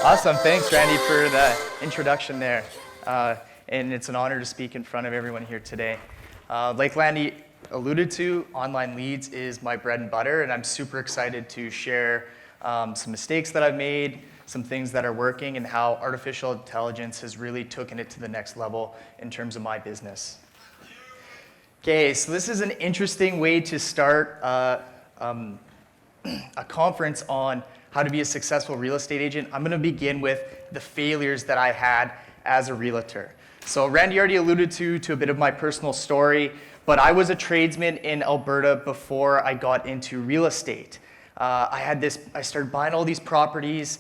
Awesome. Thanks, Randy, for the introduction there. And it's an honor to speak in front of everyone here today. Like Randy alluded to, online leads is my bread and butter, and I'm super excited to share some mistakes that I've made, some things that are working, and how artificial intelligence has really taken it to the next level in terms of my business. Okay, so this is an interesting way to start a conference on how to be a successful real estate agent. I'm going to begin with the failures that I had as a realtor. So Randy already alluded to a bit of my personal story, but I was a tradesman in Alberta before I got into real estate. I started buying all these properties,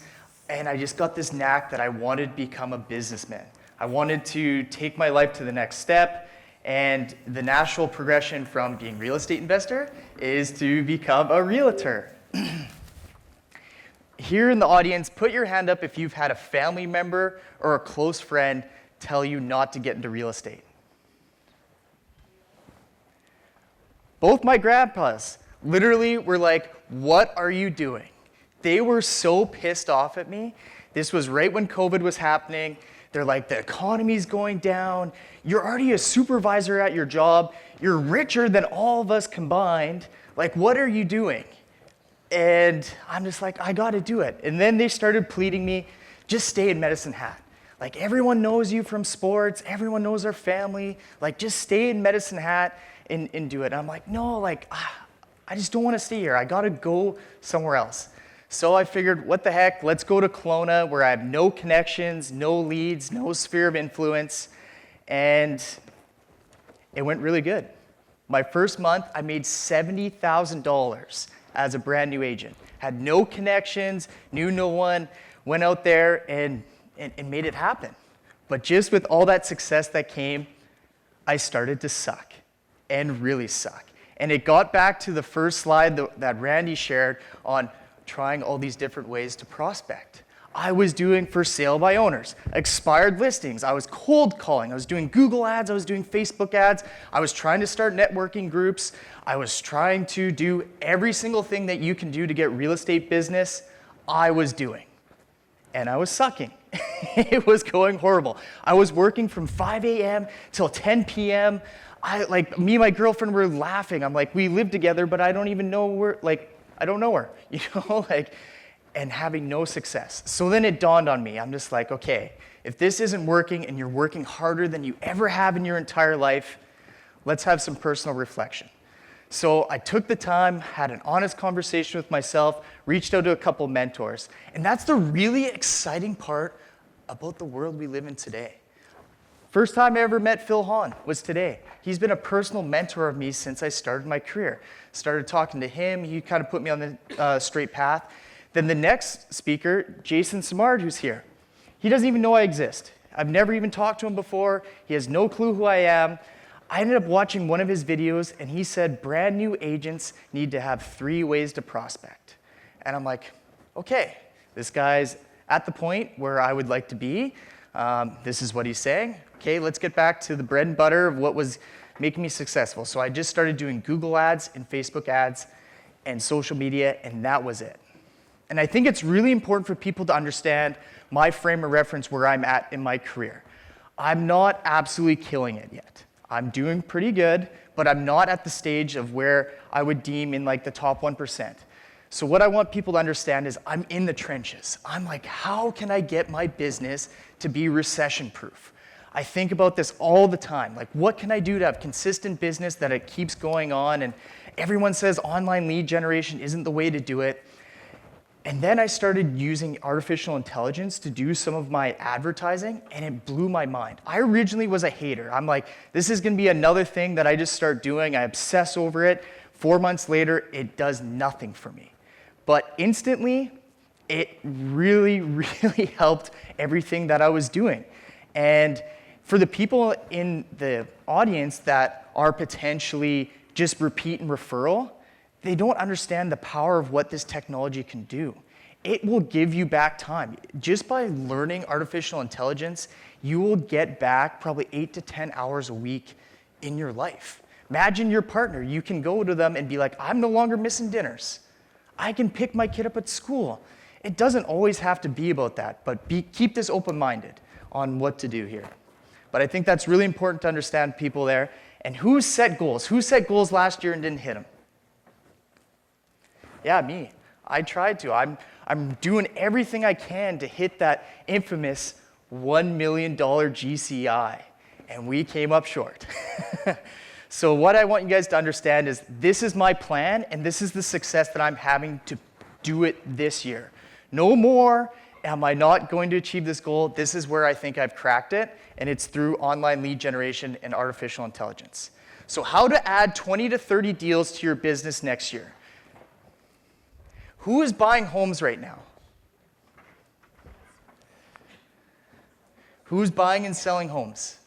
and I just got this knack that I wanted to become a businessman. I wanted to take my life to the next step, and the natural progression from being a real estate investor is to become a realtor. Here in the audience, put your hand up if you've had a family member or a close friend tell you not to get into real estate. Both my grandpas literally were like, "What are you doing?" They were so pissed off at me. This was right when COVID was happening. They're like, "The economy's going down. You're already a supervisor at your job. You're richer than all of us combined. Like, what are you doing?" And I'm just like, I gotta do it. And then they started pleading me, just stay in Medicine Hat. Like, everyone knows you from sports, everyone knows our family, like, just stay in Medicine Hat and do it. And I'm like, no, like, I just don't wanna stay here. I gotta go somewhere else. So I figured, what the heck, let's go to Kelowna where I have no connections, no leads, no sphere of influence, and it went really good. My first month, I made $70,000 as a brand new agent. Had no connections, knew no one, went out there and made it happen. But just with all that success that came, I started to suck, and really suck. And it got back to the first slide that Randy shared on trying all these different ways to prospect. I was doing for sale by owners, expired listings. I was cold calling. I was doing Google ads. I was doing Facebook ads. I was trying to start networking groups. I was trying to do every single thing that you can do to get real estate business. I was doing. And I was sucking. It was going horrible. I was working from 5 a.m. till 10 p.m. Me and my girlfriend were laughing. I'm like, we live together, but I don't even know I don't know her, and having no success. So then it dawned on me. I'm just like, okay, if this isn't working and you're working harder than you ever have in your entire life, let's have some personal reflection. So I took the time, had an honest conversation with myself, reached out to a couple mentors. And that's the really exciting part about the world we live in today. First time I ever met Phil Hahn was today. He's been a personal mentor of me since I started my career. Started talking to him, he kind of put me on the straight path. Then the next speaker, Jason Samard, who's here. He doesn't even know I exist. I've never even talked to him before. He has no clue who I am. I ended up watching one of his videos, and he said brand new agents need to have 3 ways to prospect. And I'm like, okay, this guy's at the point where I would like to be. This is what he's saying. Okay, let's get back to the bread and butter of what was making me successful. So I just started doing Google ads and Facebook ads and social media, and that was it. And I think it's really important for people to understand my frame of reference where I'm at in my career. I'm not absolutely killing it yet. I'm doing pretty good, but I'm not at the stage of where I would deem in like the top 1%. So what I want people to understand is I'm in the trenches. I'm like, how can I get my business to be recession-proof? I think about this all the time. Like, what can I do to have consistent business that it keeps going on? And everyone says online lead generation isn't the way to do it. And then I started using artificial intelligence to do some of my advertising, and it blew my mind. I originally was a hater. I'm like, this is gonna be another thing that I just start doing. I obsess over it. 4 months later, it does nothing for me. But instantly, it really, really helped everything that I was doing. And for the people in the audience that are potentially just repeat and referral, they don't understand the power of what this technology can do. It will give you back time. Just by learning artificial intelligence, you will get back probably 8 to 10 hours a week in your life. Imagine your partner. You can go to them and be like, I'm no longer missing dinners. I can pick my kid up at school. It doesn't always have to be about that, but keep this open-minded on what to do here. But I think that's really important to understand people there. And who set goals? Who set goals last year and didn't hit them? Yeah, me. I tried to. I'm doing everything I can to hit that infamous $1 million GCI, and we came up short. So what I want you guys to understand is this is my plan, and this is the success that I'm having to do it this year. No more am I not going to achieve this goal. This is where I think I've cracked it, and it's through online lead generation and artificial intelligence. So how to add 20 to 30 deals to your business next year. Who is buying homes right now? Who's buying and selling homes?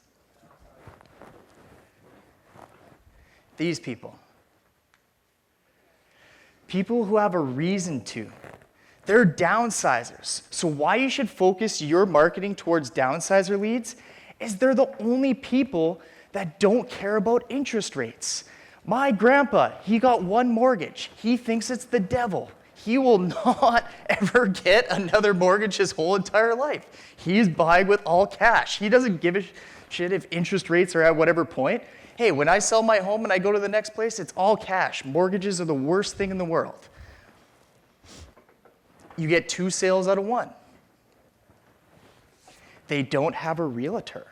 These people. People who have a reason to. They're downsizers. So why you should focus your marketing towards downsizer leads is they're the only people that don't care about interest rates. My grandpa, he got one mortgage. He thinks it's the devil. He will not ever get another mortgage his whole entire life. He's buying with all cash. He doesn't give a shit if interest rates are at whatever point. Hey, when I sell my home and I go to the next place, it's all cash. Mortgages are the worst thing in the world. You get 2 sales out of 1. They don't have a realtor.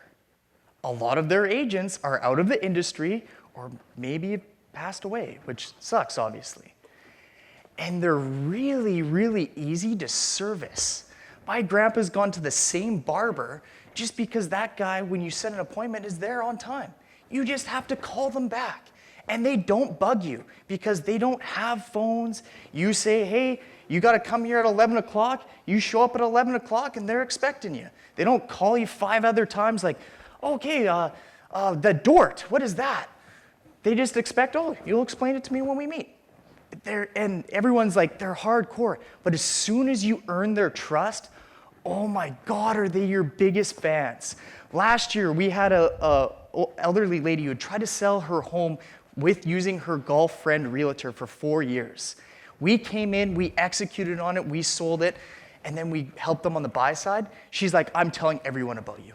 A lot of their agents are out of the industry or maybe passed away, which sucks, obviously. And they're really, really easy to service. My grandpa's gone to the same barber just because that guy, when you set an appointment, is there on time. You just have to call them back. And they don't bug you because they don't have phones. You say, hey, you got to come here at 11 o'clock. You show up at 11 o'clock and they're expecting you. They don't call you 5 other times like, okay, the Dort, what is that? They just expect, oh, you'll explain it to me when we meet. And everyone's like, they're hardcore. But as soon as you earn their trust, oh my God, are they your biggest fans? Last year, we had a elderly lady who had tried to sell her home with using her golf friend realtor for 4 years. We came in, we executed on it, we sold it, and then we helped them on the buy side. She's like, I'm telling everyone about you.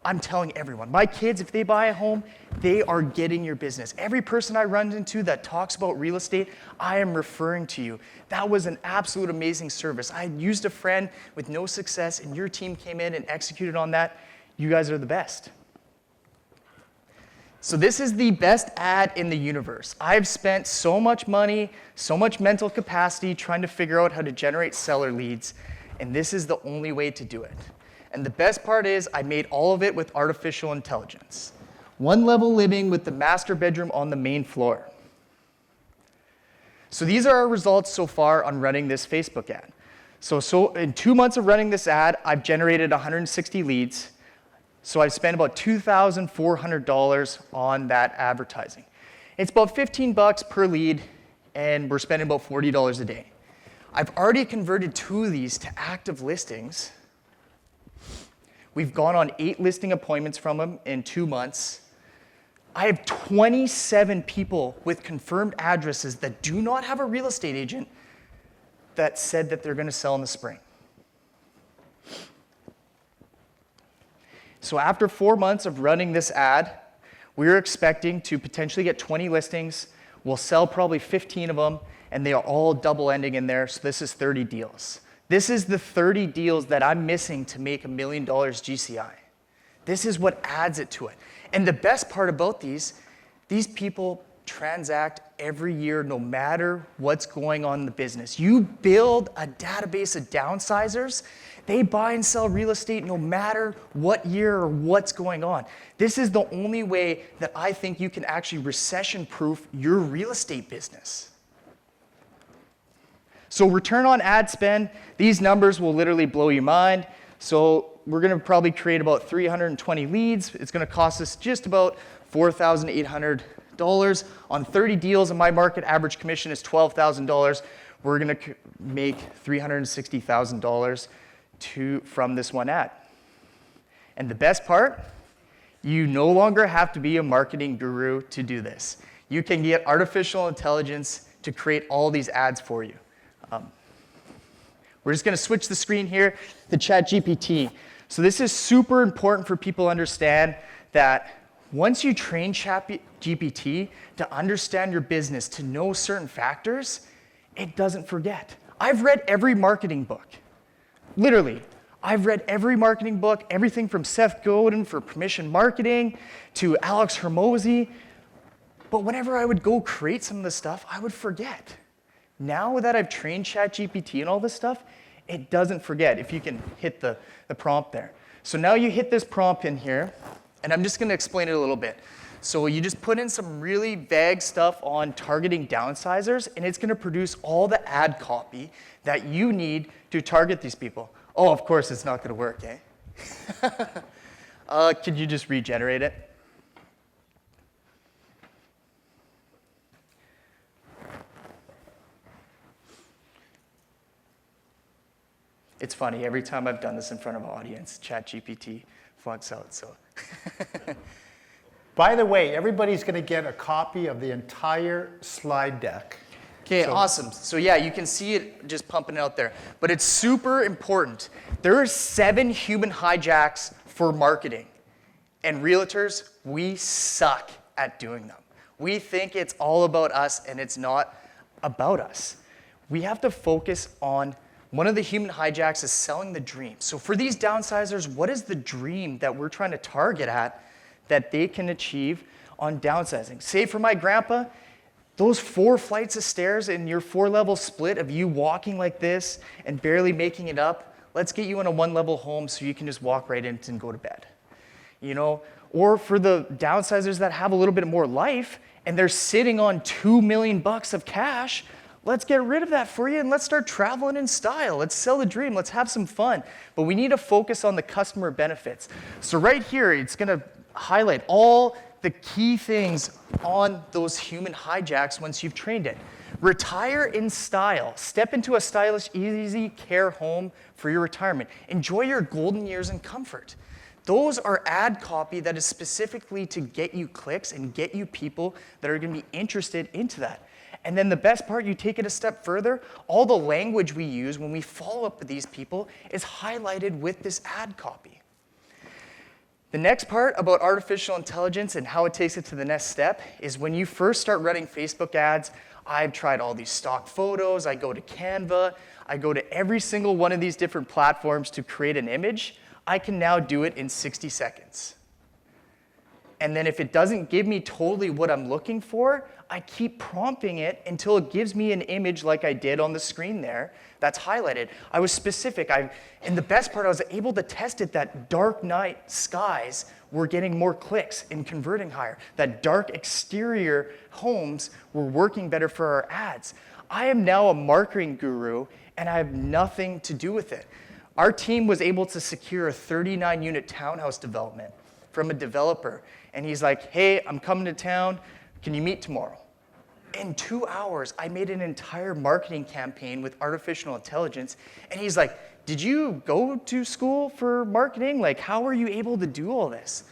I'm telling everyone. My kids, if they buy a home, they are getting your business. Every person I run into that talks about real estate, I am referring to you. That was an absolute amazing service. I had used a friend with no success, and your team came in and executed on that. You guys are the best. So this is the best ad in the universe. I've spent so much money, so much mental capacity trying to figure out how to generate seller leads, and this is the only way to do it. And the best part is I made all of it with artificial intelligence. 1 level living with the master bedroom on the main floor. So these are our results so far on running this Facebook ad. So in 2 months of running this ad, I've generated 160 leads. So I've spent about $2,400 on that advertising. It's about $15 per lead, and we're spending about $40 a day. I've already converted 2 of these to active listings. We've gone on 8 listing appointments from them in 2 months. I have 27 people with confirmed addresses that do not have a real estate agent that said that they're going to sell in the spring. So after 4 months of running this ad, we're expecting to potentially get 20 listings. We'll sell probably 15 of them, and they are all double ending in there, so this is 30 deals. This is the 30 deals that I'm missing to make $1 million GCI. This is what adds it to it. And the best part about these people transact every year no matter what's going on in the business. You build a database of downsizers, they buy and sell real estate no matter what year or what's going on. This is the only way that I think you can actually recession-proof your real estate business. So return on ad spend, these numbers will literally blow your mind. So we're going to probably create about 320 leads. It's going to cost us just about $4,800. On 30 deals in my market, average commission is $12,000. We're going to make $360,000 from this one ad. And the best part, you no longer have to be a marketing guru to do this. You can get artificial intelligence to create all these ads for you. We're just going to switch the screen here to ChatGPT. So this is super important for people to understand that once you train ChatGPT to understand your business, to know certain factors, it doesn't forget. I've read every marketing book. Literally, I've read every marketing book, everything from Seth Godin for permission marketing to Alex Hormozy. But whenever I would go create some of the stuff, I would forget. Now that I've trained ChatGPT and all this stuff, it doesn't forget if you can hit the prompt there. So now you hit this prompt in here, and I'm just going to explain it a little bit. So you just put in some really vague stuff on targeting downsizers, and it's going to produce all the ad copy that you need to target these people. Oh, of course, it's not going to work, eh? Could you just regenerate it? It's funny, every time I've done this in front of an audience, ChatGPT flunks out, so. By the way, everybody's going to get a copy of the entire slide deck. Okay, awesome. So yeah, you can see it just pumping out there. But it's super important. There are 7 human hijacks for marketing. And realtors, we suck at doing them. We think it's all about us, and it's not about us. We have to focus on one of the human hijacks is selling the dream. So for these downsizers, what is the dream that we're trying to target at that they can achieve on downsizing? Say for my grandpa, those 4 flights of stairs and your 4-level split of you walking like this and barely making it up, let's get you in a 1-level home so you can just walk right in and go to bed. You know, or for the downsizers that have a little bit more life and they're sitting on $2 million of cash, let's get rid of that for you and let's start traveling in style. Let's sell the dream. Let's have some fun. But we need to focus on the customer benefits. So right here, it's going to highlight all the key things on those human hijacks once you've trained it. Retire in style. Step into a stylish, easy care home for your retirement. Enjoy your golden years in comfort. Those are ad copy that is specifically to get you clicks and get you people that are going to be interested into that. And then the best part, you take it a step further, all the language we use when we follow up with these people is highlighted with this ad copy. The next part about artificial intelligence and how it takes it to the next step is when you first start running Facebook ads, I've tried all these stock photos, I go to Canva, I go to every single one of these different platforms to create an image. I can now do it in 60 seconds. And then if it doesn't give me totally what I'm looking for, I keep prompting it until it gives me an image like I did on the screen there that's highlighted. I was specific. And the best part, I was able to test it that dark night skies were getting more clicks and converting higher. That dark exterior homes were working better for our ads. I am now a marketing guru, and I have nothing to do with it. Our team was able to secure a 39-unit townhouse development from a developer. And he's like, hey, I'm coming to town. Can you meet tomorrow? In 2 hours, I made an entire marketing campaign with artificial intelligence. And he's like, did you go to school for marketing? Like, how are you able to do all this?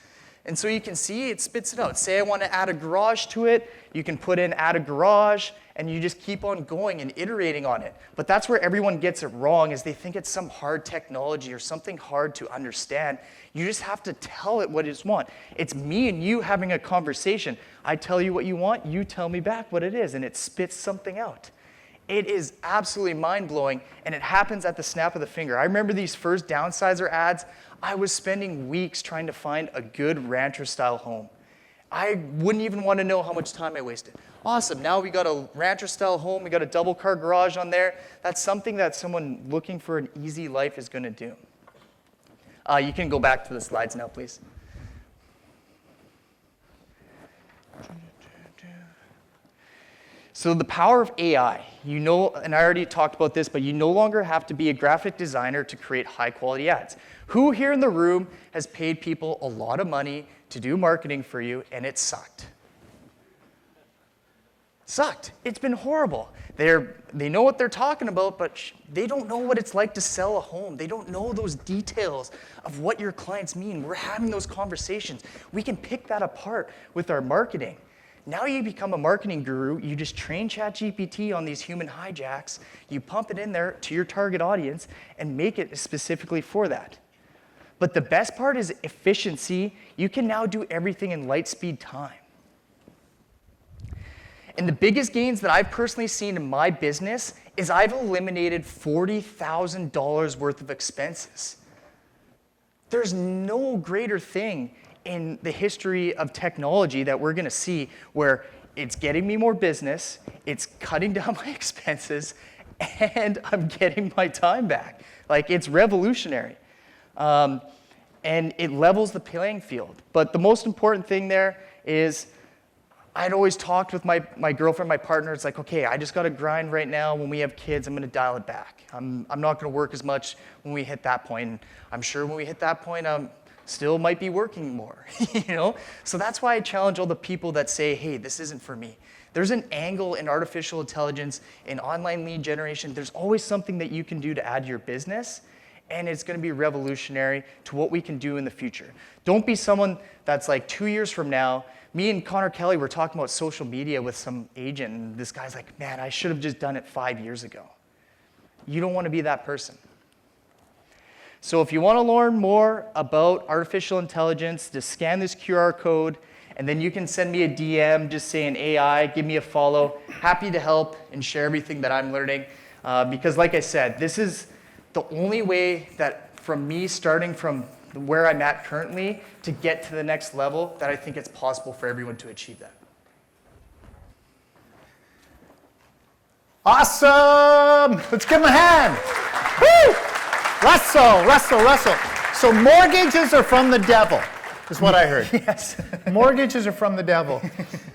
And so you can see it spits it out. Say I want to add a garage to it. You can put in add a garage, and you just keep on going and iterating on it. But that's where everyone gets it wrong, is they think it's some hard technology or something hard to understand. You just have to tell it what it wants. It's me and you having a conversation. I tell you what you want, you tell me back what it is, and it spits something out. It is absolutely mind-blowing, and it happens at the snap of the finger. I remember these first downsizer ads. I was spending weeks trying to find a good rancher-style home. I wouldn't even want to know how much time I wasted. Awesome, now we got a rancher-style home, we got a double-car garage on there. That's something that someone looking for an easy life is going to do. You can go back to the slides now, please. So the power of AI, you know, and I already talked about this, but you no longer have to be a graphic designer to create high-quality ads. Who here in the room has paid people a lot of money to do marketing for you, and it sucked? Sucked. It's been horrible. They know what they're talking about, but they don't know what it's like to sell a home. They don't know those details of what your clients mean. We're having those conversations. We can pick that apart with our marketing. Now you become a marketing guru, you just train ChatGPT on these human hijacks, you pump it in there to your target audience and make it specifically for that. But the best part is efficiency. You can now do everything in light speed time. And the biggest gains that I've personally seen in my business is I've eliminated $40,000 worth of expenses. There's no greater thing in the history of technology that we're gonna see where it's getting me more business, it's cutting down my expenses, and I'm getting my time back. Like, it's revolutionary. And it levels the playing field. But the most important thing there is I'd always talked with my girlfriend, my partner. It's like, okay, I just got to grind right now. When we have kids, I'm going to dial it back. I'm not going to work as much when we hit that point. And I'm sure when we hit that point, still might be working more, you know? So that's why I challenge all the people that say, hey, this isn't for me. There's an angle in artificial intelligence, in online lead generation. There's always something that you can do to add to your business, and it's going to be revolutionary to what we can do in the future. Don't be someone that's like 2 years from now. Me and Connor Kelly were talking about social media with some agent, and this guy's like, man, I should have just done it 5 years ago. You don't want to be that person. So if you want to learn more about artificial intelligence, just scan this QR code, and then you can send me a DM just saying AI, give me a follow. Happy to help and share everything that I'm learning. Because like I said, this is the only way that from me starting from where I'm at currently to get to the next level that I think it's possible for everyone to achieve that. Awesome! Let's give him a hand. Woo! Russell. So mortgages are from the devil, is what I heard. Yes. Mortgages are from the devil.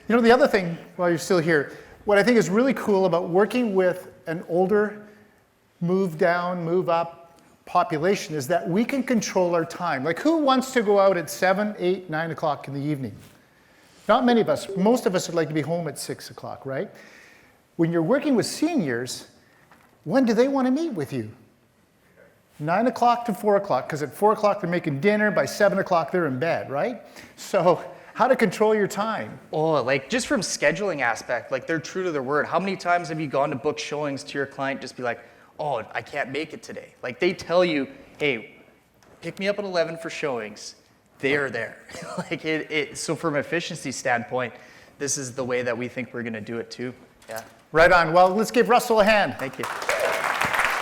You know, the other thing, while you're still here, what I think is really cool about working with an older, move down, move up population is that we can control our time. Like, who wants to go out at 7, 8, 9 o'clock in the evening? Not many of us. Most of us would like to be home at 6 o'clock, right? When you're working with seniors, when do they want to meet with you? 9 o'clock to 4 o'clock, because at 4 o'clock they're making dinner, by 7 o'clock they're in bed, right? So how to control your time? Oh, like just from scheduling aspect, like they're true to their word. How many times have you gone to book showings to your client, just be like, oh, I can't make it today. Like they tell you, hey, pick me up at 11 for showings. They're there. Like so from an efficiency standpoint, this is the way that we think we're gonna do it too. Yeah. Right on. Well, let's give Russell a hand. Thank you.